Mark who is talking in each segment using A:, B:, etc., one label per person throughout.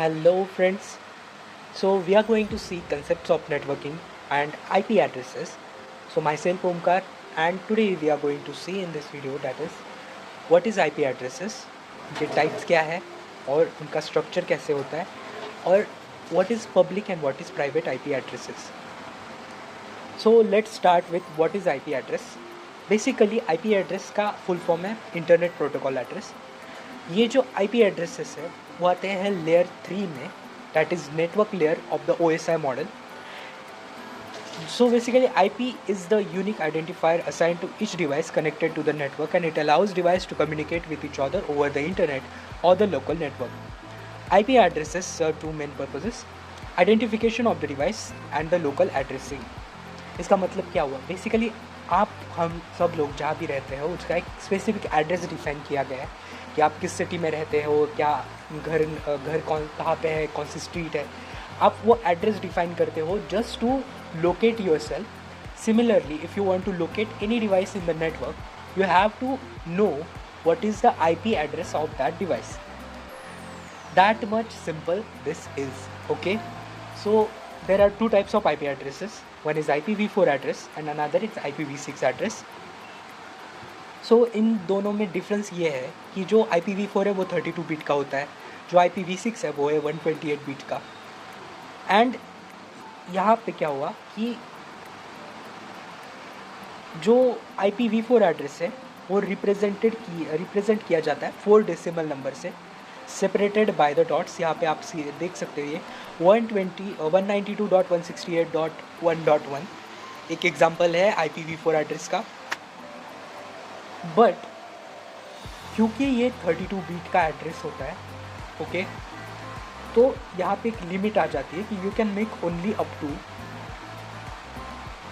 A: Hello friends. So we are going to see concepts of networking and IP addresses. So myself Omkar, and today we are going to see in this video that is what is IP addresses, उनके types क्या है और उनका structure कैसे होता है और what is public and what is private IP addresses. So let's start with what is IP address. Basically IP address का full form है Internet Protocol Address. ये जो IP addresses है वो आते हैं लेयर 3 में, that is network layer of the OSI model. So basically IP is the unique identifier assigned to each device connected to the network, and it allows device to communicate with each other over the internet or the local network. IP addresses serve two main purposes: identification of the device and the local addressing. इसका मतलब क्या हुआ? Basically हम सब लोग जहाँ भी रहते हो उसका एक स्पेसिफिक एड्रेस डिफाइन किया गया है कि आप किस सिटी में रहते हो, क्या घर कहाँ पे है, कौन सी स्ट्रीट है, आप वो एड्रेस डिफाइन करते हो just to locate yourself. Similarly if you want to locate any device in the network you have to know what is the IP address of that device. That much simple this is. Okay, so there are two types of IP addresses. One is IPv4 address and another is IPv6 address. सो इन दोनों में difference ये है कि जो IPv4 है वो 32 bit का होता है, जो IPv6 है वो है 128 बिट का. एंड यहाँ पे क्या हुआ कि जो IPv4 एड्रेस है वो रिप्रेजेंट किया जाता है 4 डेसिमल नंबर से, सेपरेटेड बाय द डॉट्स. यहाँ पे आप देख सकते हो ये 192.168.1.1 एक एग्जांपल है IPv4 एड्रेस का. बट क्योंकि ये 32 बिट का एड्रेस होता है, ओके, तो यहाँ पे एक लिमिट आ जाती है कि you can make only up to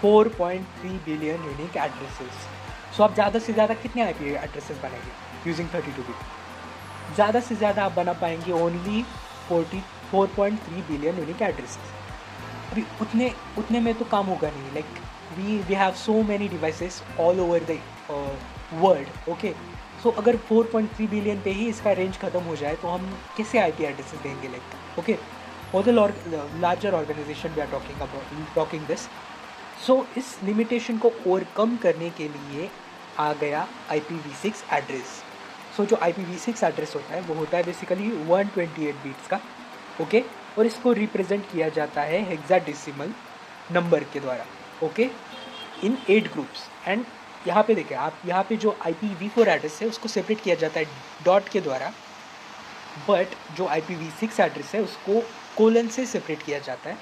A: 4.3 billion unique addresses. So आप ज़्यादा से ज़्यादा कितने IP एड्रेसेस बनाएंगे यूजिंग 32 बिट? ज़्यादा से ज़्यादा आप बना पाएंगे ओनली 4.3 बिलियन यूनिक एड्रेसेस. अभी उतने में तो काम होगा नहीं. Like we have so many devices all over the world. Okay, so अगर 4.3 बिलियन पे ही इसका रेंज ख़त्म हो जाए तो हम कैसे IP एड्रेसेस देंगे? Like okay, for the larger organization we are talking this. So इस लिमिटेशन को ओवरकम करने के लिए आ गया IPv6 एड्रेस. सो जो IPv6 एड्रेस होता है वो होता है बेसिकली 128 बिट्स का, ओके, और इसको रिप्रेजेंट किया जाता है हेक्साडेसिमल नंबर के द्वारा, ओके, इन 8 ग्रुप्स. एंड यहाँ पे देखें आप, यहाँ पे जो IPv4 एड्रेस है उसको सेपरेट किया जाता है डॉट के द्वारा, बट जो IPv6 एड्रेस है उसको कोलन से सेपरेट किया जाता है.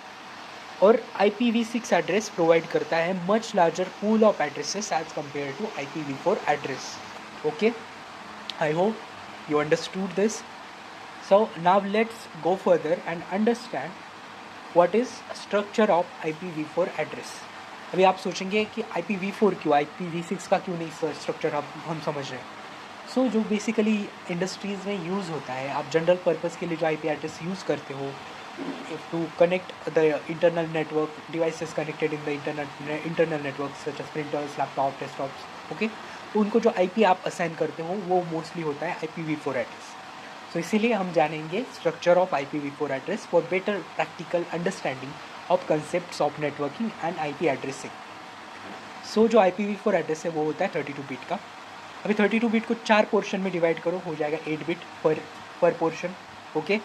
A: और IPv6 एड्रेस प्रोवाइड करता है much larger pool of addresses as compare to IPv4 address. Okay, I hope you understood this. So now let's go further and understand what is structure of IPv4 address. अभी आप सोचेंगे कि IPv4 क्यों, IPv6 का क्यों नहीं structure हम समझ रहे हैं. सो जो बेसिकली इंडस्ट्रीज़ में यूज़ होता है, आप जनरल पर्पज़ के लिए जो IP एड्रेस यूज़ करते हो to connect the internal network, devices connected in the internal network such as printers, laptop, desktops, okay, तो उनको जो IP आप असाइन करते हो वो मोस्टली होता है IPv4 एड्रेस. सो इसीलिए हम जानेंगे structure of IPv4 address for better practical understanding of concepts of networking and IP addressing. So जो IPv4 एड्रेस है वो होता है 32 बिट का. अभी 32 बिट को 4 पोर्शन में डिवाइड करो, हो जाएगा 8 बिट पर पोर्शन. ओके,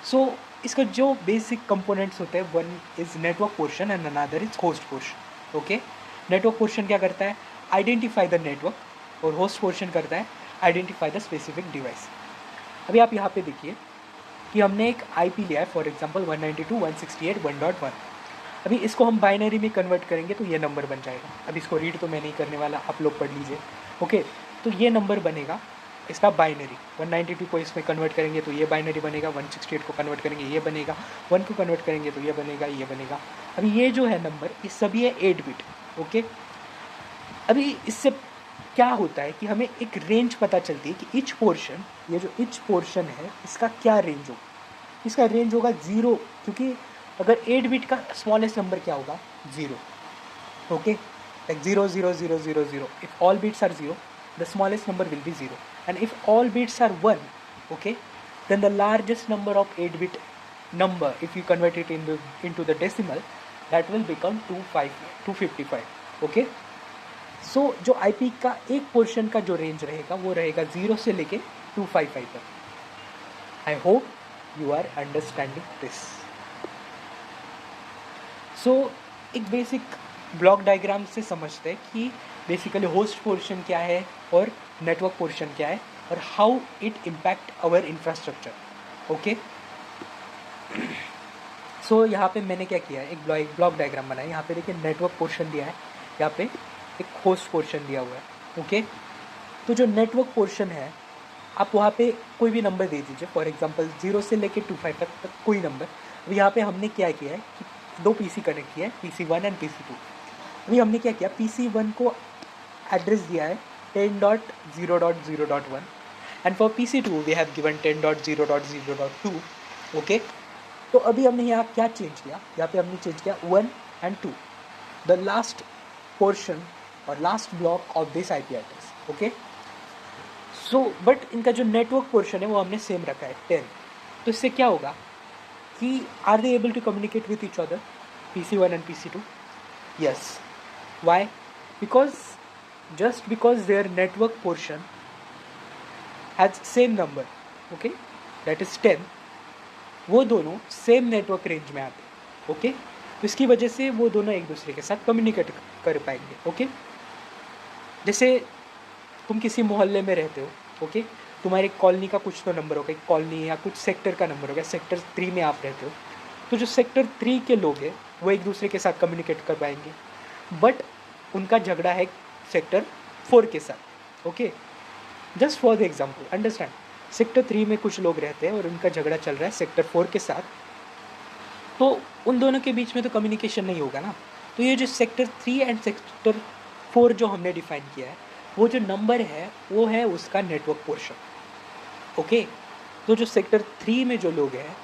A: सो इसका जो बेसिक कंपोनेंट्स होते हैं, one is network portion and another is host portion. Okay, network portion क्या करता है? आइडेंटिफाई द नेटवर्क, और होस्ट पोर्शन करता है आइडेंटिफाई द स्पेसिफिक डिवाइस. अभी आप यहाँ पे देखिए कि हमने एक IP लिया है, फॉर एग्जांपल 192.168.1.1. अभी इसको हम बाइनरी में कन्वर्ट करेंगे तो ये नंबर बन जाएगा. अभी इसको रीड तो मैं नहीं करने वाला, आप लोग पढ़ लीजिए. ओके, तो ये नंबर बनेगा इसका बाइनरी. 192 को इसमें कन्वर्ट करेंगे तो ये बाइनरी बनेगा, 168 को कन्वर्ट करेंगे ये बनेगा, 1 को कन्वर्ट करेंगे तो ये बनेगा, ये बनेगा. अभी ये जो है नंबर, ये सभी है 8 बिट. ओके, अभी इससे क्या होता है कि हमें एक रेंज पता चलती है कि ईच पोर्शन, ये जो ईच पोर्शन है इसका क्या रेंज होगा. इसका रेंज होगा 0, क्योंकि अगर 8 बिट का स्मॉलेस्ट नंबर क्या होगा? 0. Okay, like 0 0 0 0 0. If all bits are 0 the smallest number will be 0, and if all bits are 1, okay, then the largest number of 8 bit number, if you convert it into the decimal, that will become 255. Okay, सो जो IP का एक portion का जो range रहेगा वो रहेगा 0 से लेके 255 तक. I hope you are understanding this. So एक बेसिक ब्लॉक डायग्राम से समझते हैं कि बेसिकली होस्ट पोर्शन क्या है और नेटवर्क पोर्शन क्या है और how it impact our infrastructure. Okay, so यहाँ पे मैंने क्या किया है, एक ब्लॉक डायग्राम बनाया. यहाँ पे देखिए नेटवर्क पोर्शन दिया है, यहाँ पे एक होस्ट पोर्शन दिया हुआ है. ओके, तो जो नेटवर्क पोर्शन है आप वहाँ पे कोई भी नंबर दे दीजिए. फॉर एग्जांपल 0 से लेके 25 तक कोई नंबर. अब यहाँ पे हमने क्या किया है कि 2 PC कनेक्ट किया है, PC1 एंड PC2. अभी हमने क्या किया, PC1 को एड्रेस दिया है 10.0.0.1 and for PC2 we have given 10.0.0.2. Okay, तो अभी हमने यहाँ क्या चेंज किया, यहाँ पे हमने चेंज किया 1 एंड 2, द लास्ट पोर्शन और last block of this IP address. Okay, so but इनका जो नेटवर्क पोर्शन है वो हमने सेम रखा है 10. तो इससे क्या होगा कि are they able to communicate with each other, PC1 and PC2? Yes. Why? Because just because their network portion has same number, okay, that is 10, वो दोनों सेम नेटवर्क रेंज में आते हैं. ओके, तो इसकी वजह से वो दोनों एक दूसरे के साथ कम्युनिकेट कर पाएंगे. ओके, जैसे तुम किसी मोहल्ले में रहते हो, ओके, तुम्हारी कॉलोनी का कुछ तो नंबर होगा, कॉलोनी या कुछ सेक्टर का नंबर होगा, सेक्टर 3 में आप रहते हो, तो जो सेक्टर 3 के लोग हैं वो एक दूसरे के साथ कम्युनिकेट कर पाएंगे. बट उनका झगड़ा है सेक्टर 4 के साथ. Okay, just for the example understand, sector 3 में कुछ लोग रहते हैं और उनका झगड़ा चल रहा है सेक्टर 4 के साथ, तो उन दोनों के बीच में तो कम्युनिकेशन नहीं होगा ना. तो ये जो सेक्टर 3 एंड सेक्टर 4 जो हमने डिफाइन किया है, वो जो नंबर है वो है उसका नेटवर्क पोर्शन. ओके, तो जो सेक्टर 3 में जो लोग हैं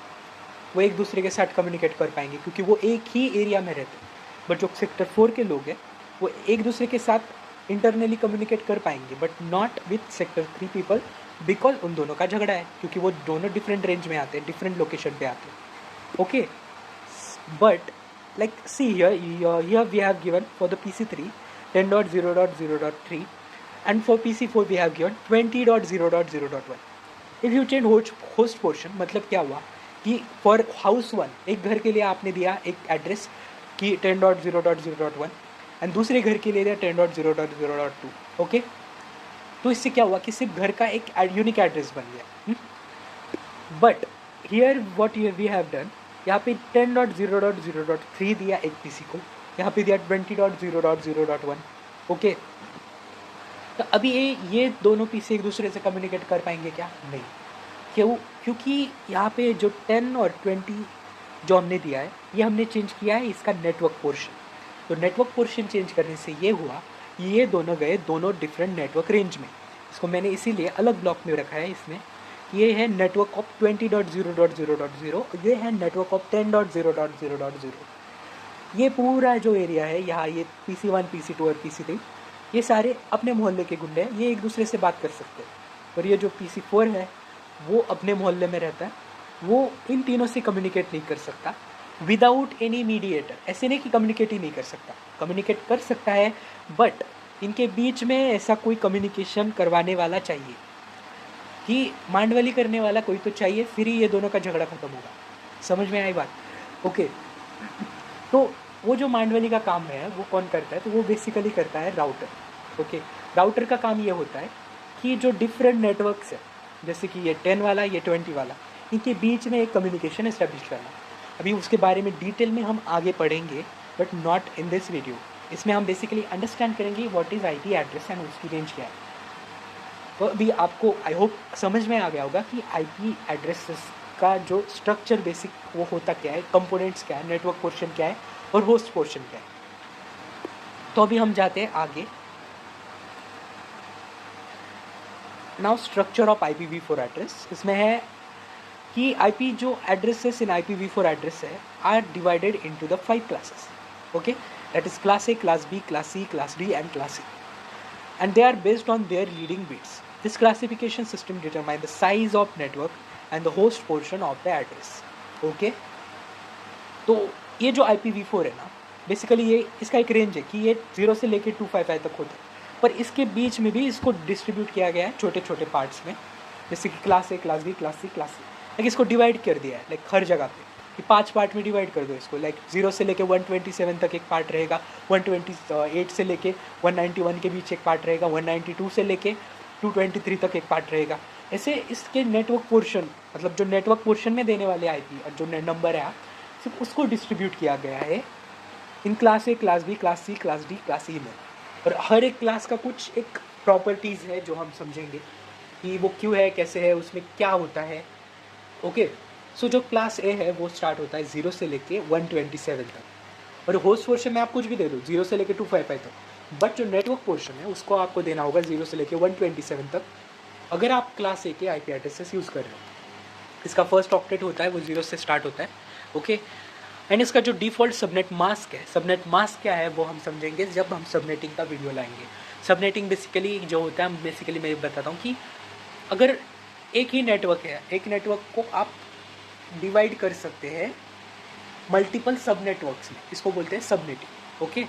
A: वो एक दूसरे के साथ कम्युनिकेट कर पाएंगे क्योंकि वो एक ही एरिया में रहते हैं. बट जो सेक्टर 4 के लोग हैं वो एक दूसरे के साथ इंटरनली कम्युनिकेट कर पाएंगे but not with sector 3 people, because उन दोनों का झगड़ा है क्योंकि वो दोनों डिफरेंट रेंज में आते हैं, डिफरेंट लोकेशन पे आते हैं. Okay, but like see here we have given for the PC3 10.0.0.3 and for PC4 we have given 20.0.0.1. if you change host portion, मतलब क्या हुआ कि फॉर हाउस 1 एक घर के लिए आपने दिया एक एड्रेस कि 10.0.0.1 एंड दूसरे घर के लिए दिया 10.0.0.2. ओके, तो इससे क्या हुआ कि सिर्फ घर का एक यूनिक एड्रेस बन गया. But here what we have done, यहाँ पे 10.0.0.3 दिया एक PC को, यहाँ पे दिया 20.0.0.1. ओके, तो अभी ये दोनों PC एक दूसरे से कम्युनिकेट कर पाएंगे क्या? नहीं. क्यों? क्योंकि यहाँ पे जो 10 और 20 जो हमने दिया है ये हमने चेंज किया है इसका नेटवर्क पोर्शन. तो नेटवर्क पोर्शन चेंज करने से ये हुआ ये दोनों गए दोनों डिफरेंट नेटवर्क रेंज में. इसको मैंने इसीलिए अलग ब्लॉक में रखा है. इसमें ये है नेटवर्क ऑफ 20.0.0.0, ये है नेटवर्क ऑफ 10.0.0.0. ये पूरा जो एरिया है यहाँ, ये PC1 PC2 और PC3 ये सारे अपने मोहल्ले के गुंडे हैं, ये एक दूसरे से बात कर सकते हैं. और ये जो PC4 है वो अपने मोहल्ले में रहता है, वो इन तीनों से कम्युनिकेट नहीं कर सकता विदाउट एनी मीडिएटर. ऐसे नहीं कि कम्युनिकेट ही नहीं कर सकता, कम्युनिकेट कर सकता है बट इनके बीच में ऐसा कोई कम्युनिकेशन करवाने वाला चाहिए कि मांडवाली करने वाला कोई तो चाहिए, फिर ही ये दोनों का झगड़ा खत्म होगा. समझ में आई बात? ओके, तो वो जो मांडवाली का काम है वो कौन करता है? तो वो बेसिकली करता है राउटर. ओके, राउटर का काम ये होता है कि जो डिफरेंट नेटवर्क्स है जैसे कि ये 10 वाला ये 20 वाला, इनके बीच में एक कम्युनिकेशन इस्टेब्लिश करना. अभी उसके बारे में डिटेल में हम आगे पढ़ेंगे but not in this video. इसमें हम बेसिकली अंडरस्टैंड करेंगे what is IP address and उसकी रेंज क्या है. तो अभी आपको आई होप समझ में आ गया होगा कि IP एड्रेसेस का जो स्ट्रक्चर बेसिक वो होता क्या है, कंपोनेंट्स क्या है, नेटवर्क पोर्शन क्या है और होस्ट पोर्शन क्या है. तो अभी हम जाते हैं आगे. Now structure of IPv4 address. इसमें है कि IP जो एड्रेसेस इन IPv4 एड्रेस है are divided into the 5 classes. Okay, that is class A, class B, class C, class D and class E, and they are based on their leading bits. This classification system determines the size of network and the host portion of the address. Okay, तो ये जो IPv4 है ना, basically ये इसका एक range है कि ये 0 से लेके 255 तक होता है, पर इसके बीच में भी इसको डिस्ट्रीब्यूट किया गया है छोटे छोटे पार्ट्स में, जैसे कि class A, class B, class C, class C। Like इसको डिवाइड कर दिया है लाइक हर जगह पे कि 5 पार्ट में डिवाइड कर दो इसको। लाइक 0 से लेके 127 तक एक पार्ट रहेगा, 128 से लेके 191 के बीच एक पार्ट रहेगा, 192 से लेके 223 तक एक पार्ट रहेगा। ऐसे इसके नेटवर्क पोर्शन, मतलब जो नेटवर्क पोर्शन में देने वाले IP और जो नंबर है सिर्फ उसको डिस्ट्रीब्यूट किया गया है in class A, class B, class C, class D, class E में। और हर एक क्लास का कुछ एक प्रॉपर्टीज़ है जो हम समझेंगे कि वो क्यों है, कैसे है, उसमें क्या होता है। ओके, सो जो क्लास A है वो स्टार्ट होता है 0 से लेके 127 तक, और होस्ट पोर्शन में आप कुछ भी दे दो 0 से लेके 255 तक, बट जो नेटवर्क पोर्शन है उसको आपको देना होगा 0 से लेके 127 तक, अगर आप क्लास A के IP एड्रेसेस यूज़ कर रहे हो। इसका फर्स्ट ऑक्टेट होता है वो 0 से स्टार्ट होता है। ओके, एंड इसका जो डिफ़ॉल्ट सबनेट मास्क है, सबनेट मास्क क्या है वो हम समझेंगे जब हम सबनेटिंग का वीडियो लाएंगे। सबनेटिंग बेसिकली जो होता है, बेसिकली मैं बताता हूँ कि अगर एक ही नेटवर्क है, एक नेटवर्क को आप डिवाइड कर सकते हैं मल्टीपल सब नेटवर्क्स में, इसको बोलते हैं सबनेटिंग। ओके,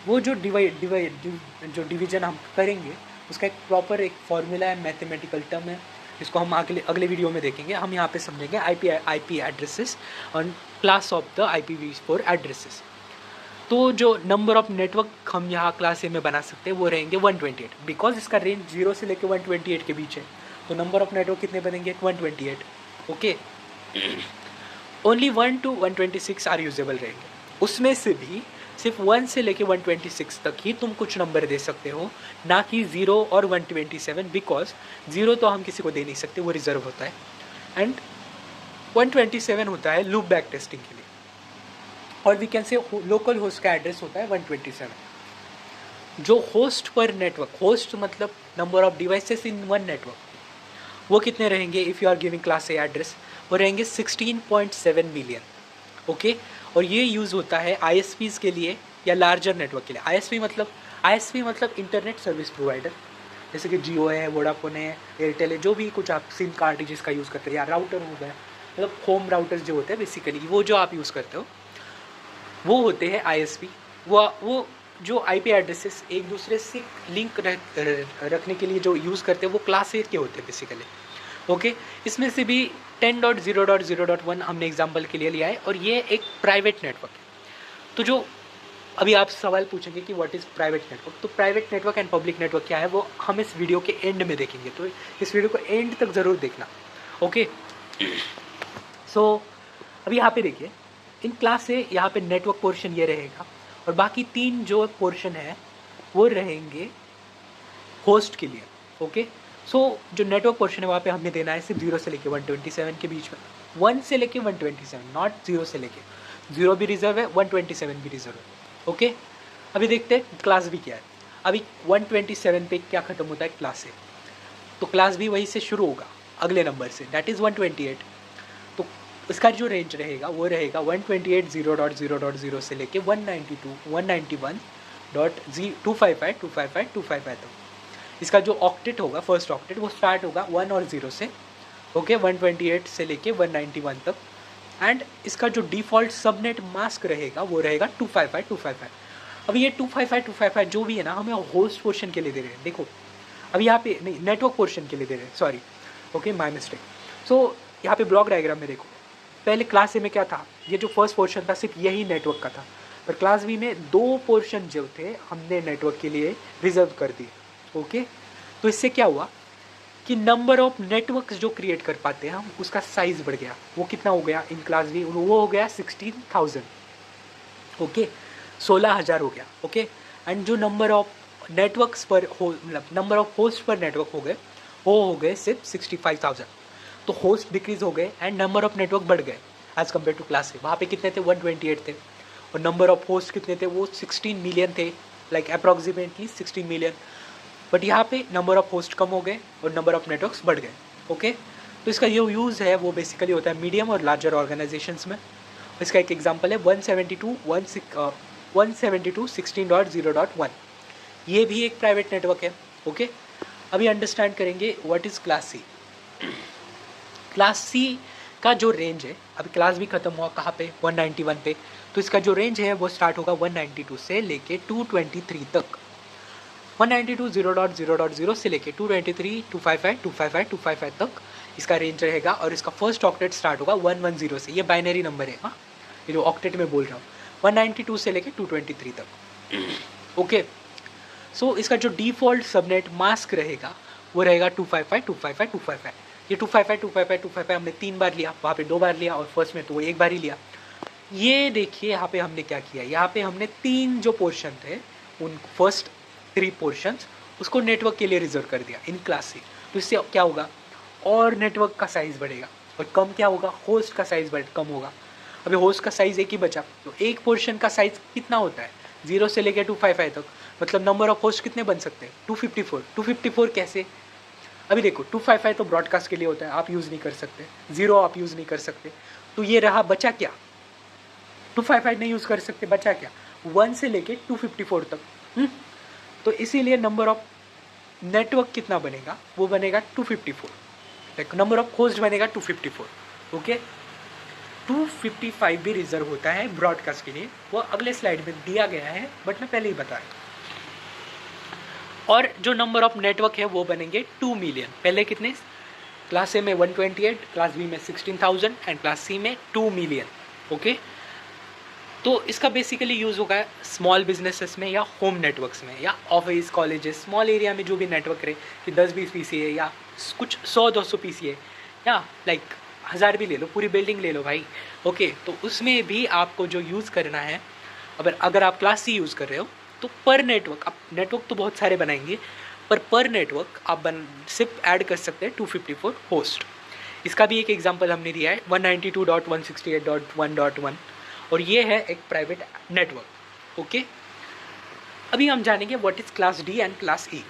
A: वो जो जो डिवीजन हम करेंगे उसका एक प्रॉपर एक फॉर्मूला है, मैथमेटिकल टर्म है, इसको हम अगले वीडियो में देखेंगे। हम यहाँ पे समझेंगे IP एड्रेसेस और class of the IPv4 addresses. तो जो नंबर ऑफ नेटवर्क हम यहाँ क्लास A में बना सकते हैं वो रहेंगे 128, बिकॉज इसका रेंज 0 से लेकर 128 के बीच है, तो नंबर ऑफ नेटवर्क कितने बनेंगे? 128। Okay, only 1 to 126 are usable रहेंगे, उसमें से भी सिर्फ 1 से लेके 126 तक ही तुम कुछ नंबर दे सकते हो, ना कि 0 और 127, बिकॉज 0 तो हम किसी को दे नहीं सकते, वो रिजर्व होता है, एंड 127 होता है लूप बैक टेस्टिंग के लिए, और we can say local host का एड्रेस होता है 127। जो होस्ट पर नेटवर्क, होस्ट मतलब number of devices in one network, वो कितने रहेंगे? If you are giving class A address, वो रहेंगे 16.7 मिलियन। ओके, और ये यूज़ होता है ISPs के लिए या लार्जर नेटवर्क के लिए। ISP मतलब इंटरनेट सर्विस प्रोवाइडर, जैसे कि जियो है, वोडाफोन है, एयरटेल है, जो भी कुछ आप सिम कार्ड जिसका यूज़ करते हैं, या राउटर हो गया, मतलब होम राउटर्स जो होते हैं बेसिकली, वो जो आप यूज़ करते हो वो होते हैं ISP। वो जो IP एड्रेसेस एक दूसरे से लिंक रखने के लिए जो यूज़ करते हैं वो क्लास A के होते हैं बेसिकली। ओके, इसमें से भी 10.0.0.1 हमने एग्जांपल के लिए लिया है, और ये एक प्राइवेट नेटवर्क है। तो जो अभी आप सवाल पूछेंगे कि व्हाट इज़ प्राइवेट नेटवर्क, तो private network and public network क्या है वो हम इस वीडियो के एंड में देखेंगे, तो इस वीडियो को एंड तक ज़रूर देखना। ओके, सो अभी यहाँ पे देखिए, इन क्लास से यहाँ पे नेटवर्क पोर्शन ये रहेगा, और बाकी 3 जो पोर्शन है वो रहेंगे होस्ट के लिए। ओके, सो जो नेटवर्क पोर्शन है वहाँ पे हमने देना है सिर्फ 0 से लेके 127 के बीच में, 1 से लेके 127, नॉट 0 से लेके, 0 भी रिजर्व है, 127 भी रिजर्व है। ओके, अभी देखते हैं क्लास B क्या है। अभी 127 पे क्या ख़त्म होता है? क्लास A, तो क्लास B वहीं से शुरू होगा अगले नंबर से, दैट इज़ 128। तो इसका जो रेंज रहेगा वो रहेगा 128.0.0.0 से लेके 192.191.255 तक। इसका जो ऑक्टेट होगा, फर्स्ट ऑक्टेट, वो स्टार्ट होगा 1 और 0 से। ओके, 128 से लेके 191 तक, एंड इसका जो डिफ़ॉल्ट सबनेट मास्क रहेगा वो रहेगा 255. अब ये 255 जो भी है ना, हमें होस्ट पोर्शन के लिए दे रहे हैं। देखो अभी यहाँ पे नहीं, नेटवर्क पोर्शन के लिए दे रहे हैं, सॉरी, ओके, माय मिस्टेक। सो यहाँ पे ब्लॉक डायग्राम में देखो, पहले क्लास A में क्या था, ये जो फर्स्ट पोर्शन था सिर्फ यही नेटवर्क का था, पर क्लास B में 2 पोर्शन जो थे हमने नेटवर्क के लिए रिजर्व कर दिए। ओके, तो इससे क्या हुआ कि नंबर ऑफ नेटवर्क्स जो क्रिएट कर पाते हैं हम, उसका साइज़ बढ़ गया। वो कितना हो गया इन क्लास B? वो हो गया 16,000। ओके, 16,000 हो गया। ओके, एंड जो नंबर ऑफ नेटवर्क्स पर मतलब नंबर ऑफ होस्ट पर नेटवर्क हो गए, वो हो गए सिर्फ 65,000। तो होस्ट डिक्रीज हो गए एंड नंबर ऑफ नेटवर्क बढ़ गए as compare to class A। वहाँ पे कितने थे? 128 थे, और नंबर ऑफ होस्ट कितने थे? वो 16 मिलियन थे, लाइक अप्रॉक्सीमेटली 16 मिलियन। बट यहाँ पे नंबर ऑफ होस्ट कम हो गए और नंबर ऑफ नेटवर्क्स बढ़ गए। ओके, तो इसका जो यूज़ है वो बेसिकली होता है मीडियम और लार्जर ऑर्गेनाइजेशंस में। इसका एक एग्जांपल है 172.16.0.1, ये भी एक प्राइवेट नेटवर्क है। ओके, अभी अंडरस्टैंड करेंगे what is class C। Class C का जो रेंज है, अभी क्लास भी खत्म हुआ कहाँ पे 191 पे, तो इसका जो रेंज है वो स्टार्ट होगा 192 से लेके 223 तक। 192.0.0.0 से लेके 223, 255, 255, 255 तक इसका रेंज रहेगा। और इसका फर्स्ट ऑक्टेट स्टार्ट होगा 110 से, ये बाइनरी नंबर है, हाँ ये जो ऑक्टेट में बोल रहा हूँ, 192 से लेके 223 तक। ओके, सो इसका जो डिफ़ॉल्ट सबनेट मास्क रहेगा वो रहेगा 255, 255, 255। ये 255, 255, 255 हमने 3 बार लिया, वहाँ पे 2 बार लिया, और फर्स्ट में तो वो 1 बार ही लिया। ये देखिए यहाँ पे हमने क्या किया, यहाँ पे हमने 3 जो पोर्शन थे उन फर्स्ट 3 पोर्शंस उसको नेटवर्क के लिए रिजर्व कर दिया इन क्लास से। तो इससे क्या होगा, और नेटवर्क का साइज़ बढ़ेगा, और कम क्या होगा, होस्ट का साइज़ कम होगा। अभी होस्ट का साइज़ एक ही बचा, तो एक पोर्शन का साइज़ कितना होता है 0 से लेकर 255 तक, मतलब नंबर ऑफ होस्ट कितने बन सकते हैं 254। 254 कैसे, अभी देखो 255 तो ब्रॉडकास्ट के लिए होता है, आप यूज़ नहीं कर सकते, 0 आप यूज़ नहीं कर सकते, तो ये रहा बचा क्या, 255 नहीं यूज़ कर सकते, बचा क्या 1 से लेके 254 तक। तो इसीलिए नंबर ऑफ नेटवर्क कितना बनेगा, वो बनेगा 254, लाइक नंबर ऑफ होस्ट बनेगा 254। ओके, 255 भी रिजर्व होता है ब्रॉडकास्ट के लिए, वो अगले स्लाइड में दिया गया है, बट मैं पहले ही बता रहा। और जो नंबर ऑफ नेटवर्क है वो बनेंगे 2 मिलियन। पहले कितने, क्लास ए में 128, क्लास बी में 16,000 एंड क्लास सी में 2 मिलियन। ओके, तो इसका बेसिकली यूज़ होगा स्मॉल बिजनेसेस में या होम नेटवर्क्स में या ऑफिस कॉलेजेस, स्मॉल एरिया में जो भी नेटवर्क रहे कि 10-20 पीसी है या कुछ 100-200 पीसी है, या लाइक 1000 भी ले लो, पूरी बिल्डिंग ले लो भाई। ओके, तो उसमें भी आपको जो यूज़ करना है, अगर आप क्लास सी यूज़ कर रहे हो तो पर नेटवर्क, आप नेटवर्क तो बहुत सारे बनाएंगे, पर नेटवर्क आप सिर्फ ऐड कर सकते हैं 254 होस्ट। इसका भी एक एग्जांपल हमने दिया है 192.168.1.1, और ये है एक प्राइवेट नेटवर्क। ओके, अभी हम जानेंगे what is class D and class ई।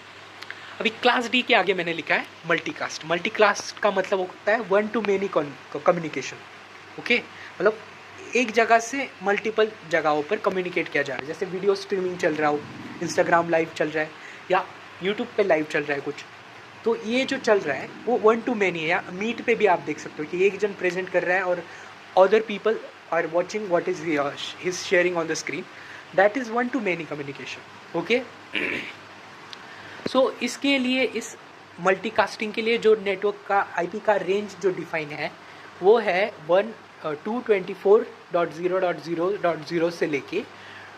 A: अभी क्लास डी के आगे मैंने लिखा है मल्टीकास्ट। मल्टीकास्ट का मतलब होता है 1 to many कम्युनिकेशन। ओके, मतलब एक जगह से मल्टीपल जगहों पर कम्युनिकेट किया जा रहा है, जैसे वीडियो स्ट्रीमिंग चल रहा हो, इंस्टाग्राम लाइव चल रहा है या यूट्यूब पे लाइव चल रहा है कुछ, तो ये जो चल रहा है वो 1 to many है। या मीट पे भी आप देख सकते हो कि एक जन प्रेजेंट कर रहा है और other people are watching what is his sharing on the screen, that is 1 to many communication. Okay, so इसके लिए, इस मल्टीकास्टिंग के लिए जो नेटवर्क का आईपी का रेंज जो डिफाइन है वो है 224.0.0.0 से लेके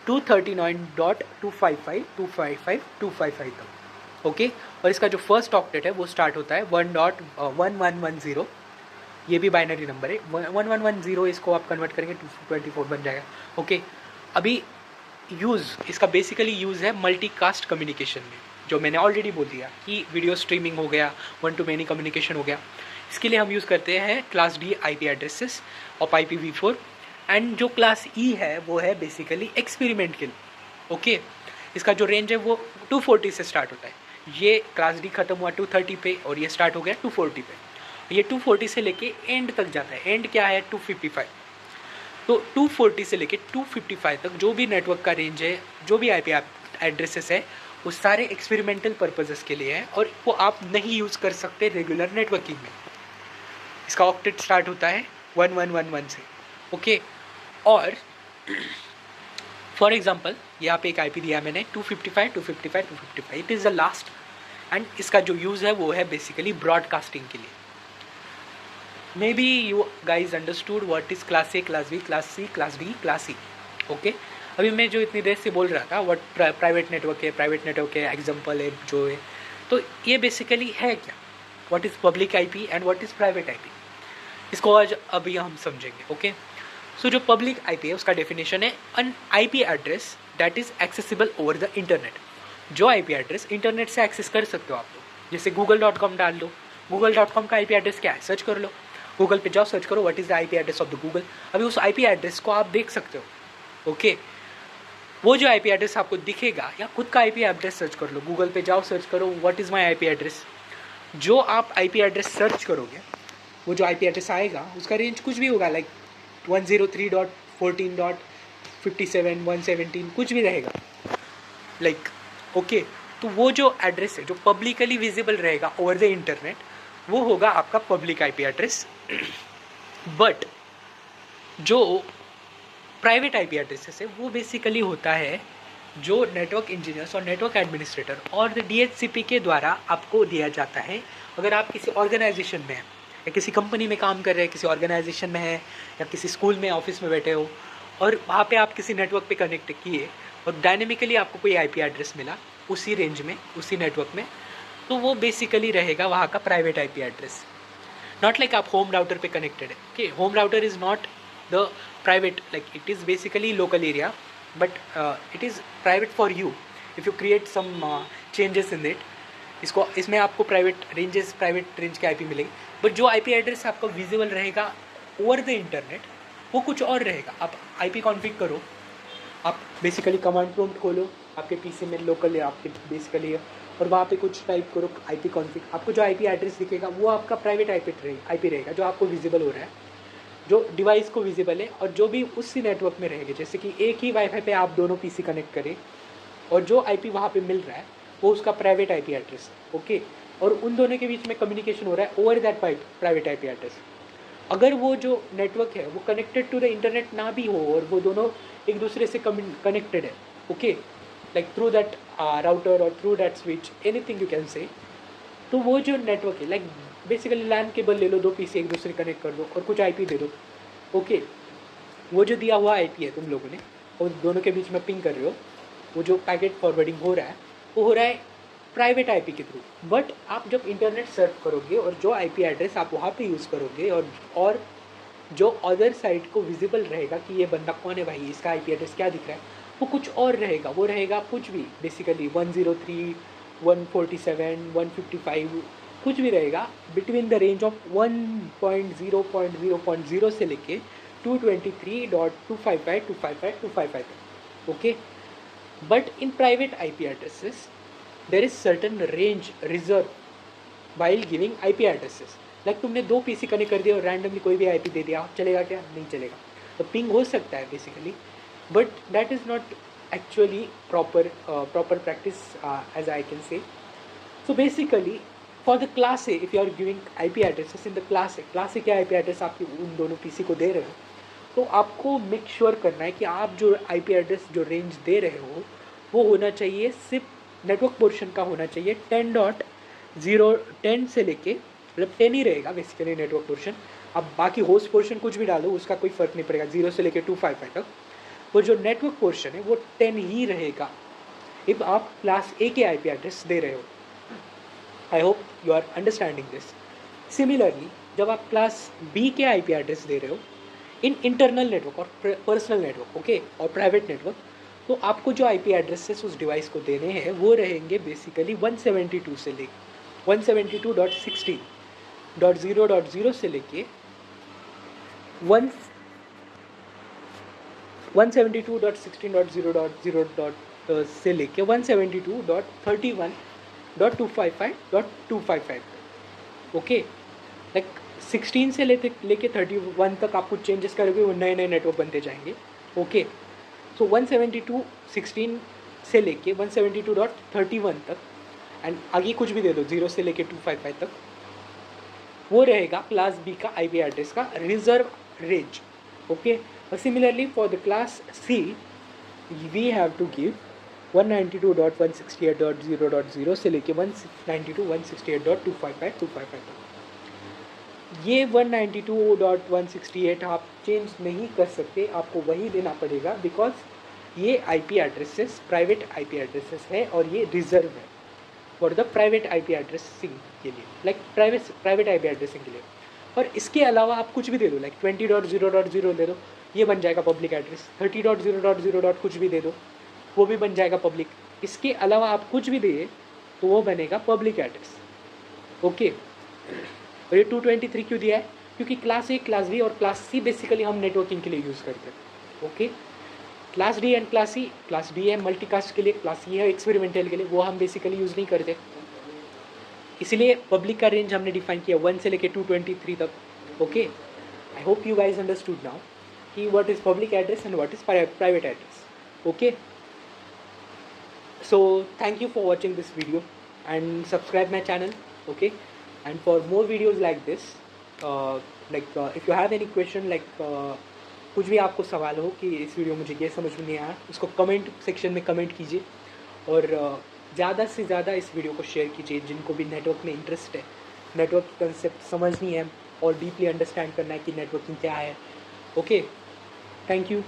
A: 239.255.255 तक। ओके, और इसका जो फर्स्ट ऑक्टेट है वो स्टार्ट होता है 1.1110। ये भी बाइनरी नंबर है, 1110 इसको आप कन्वर्ट करेंगे 224 बन जाएगा। ओके, अभी यूज़, इसका बेसिकली यूज़ है मल्टीकास्ट कम्युनिकेशन में, जो मैंने ऑलरेडी बोल दिया कि वीडियो स्ट्रीमिंग हो गया, 1 to many कम्युनिकेशन हो गया। इसके लिए हम यूज़ करते हैं क्लास डी आईपी एड्रेसेस और IPv4, एंड जो क्लास ई है वो है बेसिकली एक्सपेरिमेंट के लिए। ओके, इसका जो रेंज है वो 240 से स्टार्ट होता है। ये क्लास डी खत्म हुआ 230 पे और ये स्टार्ट हो गया 240 पे। ये 240 से लेके एंड तक जाता है, एंड क्या है 255। तो 240 से लेके 255 तक जो भी नेटवर्क का रेंज है, जो भी आईपी एड्रेसेस है, वो सारे एक्सपेरिमेंटल पर्पसेस के लिए है और वो आप नहीं यूज़ कर सकते रेगुलर नेटवर्किंग में। इसका ऑक्टेट स्टार्ट होता है 1111 से। ओके, और फॉर एग्जांपल यहाँ पे एक आईपी दिया मैंने 255, 255, 255, it is the last, and इसका जो यूज़ है वो है बेसिकली ब्रॉडकास्टिंग के लिए। May be you guys understood what is class A, class B, class C, class D, class C. Okay, अभी मैं जो इतनी देर से बोल रहा था व्हाट प्राइवेट नेटवर्क है, एग्जांपल है जो है, तो ये बेसिकली है क्या, what is public IP and what is private IP, इसको आज अभी हम समझेंगे। ओके, सो जो पब्लिक आईपी है उसका डेफिनेशन है N IP address that is accessible over the internet. जो आईपी एड्रेस इंटरनेट से एक्सेस कर सकते हो आप लोग, जैसे google.com डाल लो, google.com का आईपी एड्रेस क्या है सर्च कर लो, गूगल पे जाओ सर्च करो what is the IP address of the Google, अभी उस आईपी एड्रेस को आप देख सकते हो। ओके, वो जो आईपी एड्रेस आपको दिखेगा, या खुद का आईपी एड्रेस सर्च कर लो, गूगल पे जाओ सर्च करो what is my IP address, जो आप आईपी एड्रेस सर्च करोगे वो जो आईपी एड्रेस आएगा उसका रेंज कुछ भी होगा, लाइक 103.14.57.117 कुछ भी रहेगा, लाइक। ओके, तो वो जो एड्रेस है जो पब्लिकली विजिबल रहेगा ओवर द इंटरनेट, वो होगा आपका पब्लिक आईपी एड्रेस। बट जो प्राइवेट आईपी एड्रेसेस है वो बेसिकली होता है जो नेटवर्क इंजीनियर्स और नेटवर्क एडमिनिस्ट्रेटर और डीएचसीपी के द्वारा आपको दिया जाता है। अगर आप किसी ऑर्गेनाइजेशन में हैं या किसी कंपनी में काम कर रहे हैं, किसी ऑर्गेनाइजेशन में है या किसी स्कूल में ऑफिस में बैठे हो और वहाँ पे आप किसी नेटवर्क पे कनेक्ट किए और डायनेमिकली आपको कोई आईपी एड्रेस मिला उसी रेंज में, उसी नेटवर्क में, तो वो बेसिकली रहेगा वहाँ का private IP address. Not like आप होम राउटर पे कनेक्टेड है। Okay, home router is not the private, like it is basically local area, but it is private for you if you create some changes in it. इसमें आपको private range के IP मिलेंगे, but जो IP address आपको visible रहेगा over the internet वो कुछ और रहेगा। आप आईपी कॉन्फ़िग करो, आप बेसिकली कमांड प्रॉम्प्ट खोलो आपके पीसी में लोकल है आपके बेसिकली है, और वहाँ पे कुछ टाइप करो आईपी कॉन्फ़िग, आपको जो आईपी एड्रेस दिखेगा वो आपका प्राइवेट आईपी रहेगा जो आपको विजिबल हो रहा है, जो डिवाइस को विजिबल है और जो भी उसी नेटवर्क में रहेंगे। जैसे कि एक ही वाईफाई पे आप दोनों पीसी कनेक्ट करें और जो आईपी वहाँ पे मिल रहा है वो उसका प्राइवेट आईपी एड्रेस है। ओके, और उन दोनों के बीच में कम्युनिकेशन हो रहा है over that private IP address. अगर वो जो नेटवर्क है वो कनेक्टेड टू द इंटरनेट ना भी हो और वो दोनों एक दूसरे से कनेक्टेड है, okay, like through that router और through that switch, anything you can say, तो वो जो नेटवर्क है लाइक बेसिकली लैन केबल ले लो, दो पीसी एक दूसरे कनेक्ट कर दो और कुछ आईपी दे दो। ओके, वो जो दिया हुआ आईपी है तुम लोगों ने और दोनों के बीच में पिंग कर रहे हो, वो जो पैकेट फॉरवर्डिंग हो रहा है वो हो रहा है प्राइवेट आईपी के थ्रू। बट आप जब इंटरनेट सर्च करोगे और जो आईपी एड्रेस आप वहाँ पे यूज़ करोगे और जो अदर साइट को विजिबल रहेगा कि ये बंदा कौन है भाई, इसका आईपी एड्रेस क्या दिख रहा है, वो कुछ और रहेगा। वो रहेगा कुछ भी बेसिकली 103, 147, 155 कुछ भी रहेगा बिटवीन द रेंज ऑफ 1.0.0.0 से लेके 223.255.255.255। Okay, but in private IP addresses there is certain range reserved while giving IP addresses। Like तुमने दो पीसी कनेक्ट कर दिया और रैंडमली कोई भी आईपी दे दिया, चलेगा क्या? नहीं चलेगा। तो पिंग हो सकता है basically, but that is not actually proper practice as I can say. So basically for the class A if you are giving IP addresses in the class A क्या आईपी एड्रेस आपकी उन दोनों PC को दे रहे हो, तो आपको make sure करना है कि आप जो आईपी एड्रेस जो रेंज दे रहे हो वो होना चाहिए सिर्फ नेटवर्क पोर्शन का होना चाहिए 10 से लेके, मतलब 10 ही रहेगा बेसिकली नेटवर्क पोर्शन। अब बाकी होस्ट पोर्शन कुछ भी डालो उसका कोई फ़र्क नहीं पड़ेगा, 0 से लेके 255 तक वो जो नेटवर्क पोर्शन है वो 10 ही रहेगा इफ आप क्लास ए के आईपी एड्रेस दे रहे हो। I hope you are understanding this. Similarly जब आप क्लास बी के आईपी एड्रेस दे रहे हो इन इंटरनल नेटवर्क और पर्सनल नेटवर्क, ओके, और प्राइवेट नेटवर्क, तो आपको जो आईपी एड्रेसेस उस डिवाइस को देने हैं वो रहेंगे बेसिकली 172 से लेके 172.16.0.0 से लेके 172.16.0.0 से लेके 172.31.255.255। ओके, लाइक 16 से लेके 31 तक आप कुछ चेंजेस करोगे वो नए नए नेटवर्क बनते जाएंगे। ओके, सो 172.16 से लेके 172.31 तक एंड आगे कुछ भी दे दो 0 से लेके 255 तक, वो रहेगा क्लास बी का आईपी एड्रेस का रिजर्व रेंज। ओके, और similarly for the class C we have to give 192.168.0.0 से लेके 192.168.255 तक। ये 192.168 आप चेंज नहीं कर सकते, आपको वही देना पड़ेगा बिकॉज ये IP addresses private IP addresses है और ये रिजर्व है for the private IP addressing के लिए, लाइक प्राइवेट आईपी एड्रेसिंग के लिए। और इसके अलावा आप कुछ भी दे दो, लाइक 20.0.0 दे दो, ये बन जाएगा पब्लिक एड्रेस। 30.0.0 कुछ भी दे दो, वो भी बन जाएगा पब्लिक। इसके अलावा आप कुछ भी दे तो वो बनेगा पब्लिक एड्रेस। ओके, और ये 223 क्यों दिया है? क्योंकि क्लास ए, क्लास बी और क्लास सी बेसिकली हम नेटवर्किंग के लिए यूज़ करते हैं। Okay, class D and class C, class D है मल्टीकास्ट के लिए, क्लास सी है एक्सपेरिमेंटल के लिए, वो हम बेसिकली यूज़ नहीं करते। इसलिए पब्लिक का रेंज हमने डिफाइन किया 1 से लेके 223 तक। Okay, I hope you guys understood now कि what is public address and what is private address. Okay, so thank you for watching this video and subscribe my channel, okay, and for more videos like this like if you have any question, like कुछ भी आपको सवाल हो कि इस video मुझे ये समझ में नहीं आया, उसको कमेंट सेक्शन में कमेंट कीजिए। और ज़्यादा से ज़्यादा इस वीडियो को शेयर कीजिए जिनको भी नेटवर्क में इंटरेस्ट है, नेटवर्क की कंसेप्ट समझनी है और डीपली अंडरस्टैंड करना है कि नेटवर्किंग क्या है। Okay, thank you.